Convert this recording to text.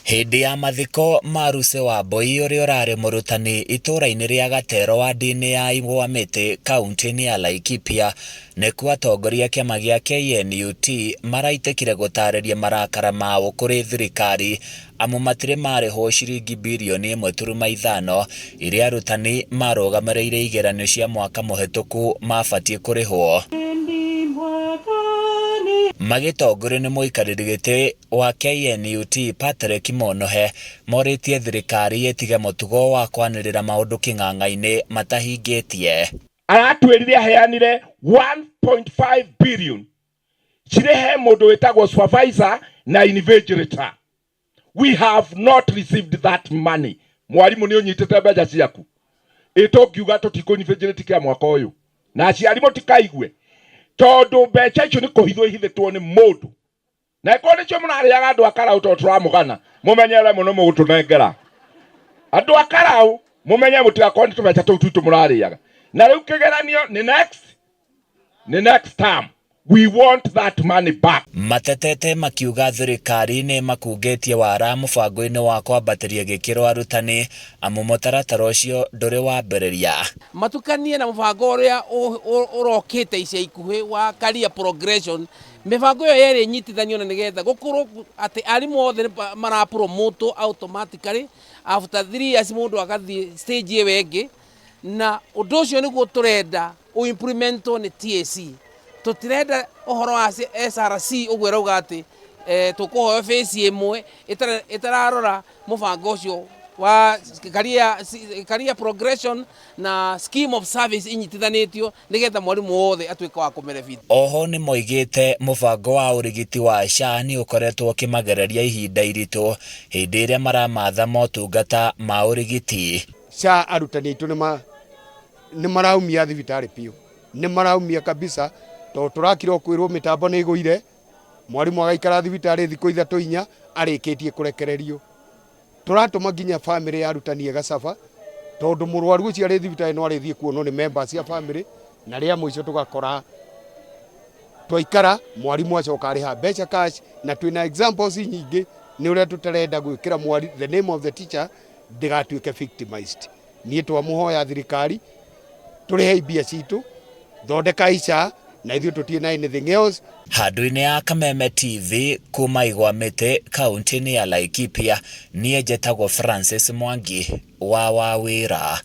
Hindi ya mathiko maruse wa Mbui uria urari murutani itura-ini ria Gatero wa ndini ya Igwa Miti kaunti-ini ya Laikipia nikuo atongoria kiama gia KNUT maraitikire gutariria marakara mao kuri thirikari amu matire mariho ciringi birioni 1.5 iria arutani marugamireire igeranio cia mwaka muhituku mabatie kurihwo. Magitongorio ni muikariri giti wa KNUT Patrick Monohe moritie thirikari itige mutugo wa kwanirira maundu king'ang'a-ini matahingitie. Aratwirire aheanire 1.5 billion cirehe mundu witagwo supervisor na invigilator. We have not received that money. Mwarimu ni unyitete mbeca ciaku itokiuga tutikuinvigilate kia mwaka uyu na aciari mutikaigwe tondu mbeca icio ni kuhithwo ihithitwo ni mundu na iko nicio munariaga andu akarau to turamugana mumenyere muno mugutunengera andu akarau mumenye mutigakwo ni tubeca tou tu murariaga na riu kigeranio ni next term. We want that money back. Matetete makiuga thirikari ni makungetie wara mubango-ini wa kwambatiria gikiro arutani amu mutaratara ucio nduri wambiriria. Matukanie na mubango uria urokite ica ikuhi wa career progression. Mibango yo yeri nyitithanio na nigetha gukorwo ati arimu othe mara promote automatically after 3 years mundu akathie stage iyo wengi na undu ucio niguo turenda u implement ni TSC. Tutirenda uhoro wa SRC ugwera ugati tukuhoya face imwe itararora mubango ucio wa career progression na scheme of service inyitithanitio nigetha mwarimu wothe atuika wa kumerefit. Oho ni moigite mubango wa urigiti wa SHA ni ukoretwo kimagereria ihinda iritu hindi iria maramatha motungata ma urigiti. SHA arutani itu ni maraumia thibitari piu ni maraumia kabisa to turakira kwirwo mitambo ni iguire mwarimu agaikara thibitari thiko 3-4 arikitie kurekererio turatuma nginya family ya arutani egacafa tondu murwaru ucio ari thibitari no arithie kuonwo ni members ya family na ria muico tugakora twaikara mwarimu acoka ariha mbeca cash na twina examples nyingi ni uria tutarenda gwikira mwarimu the name of the teacher ndigatuike victimized. Nie twamuhoya thirikari turihe ibia citu thondeka ica na ithuĩ tutie na anything else. Handu-ini ya Kameme TV kuma Igwa Miti kaunti-ini ya Laikipia nie njetagwo Francis Mwangi wa Wawira.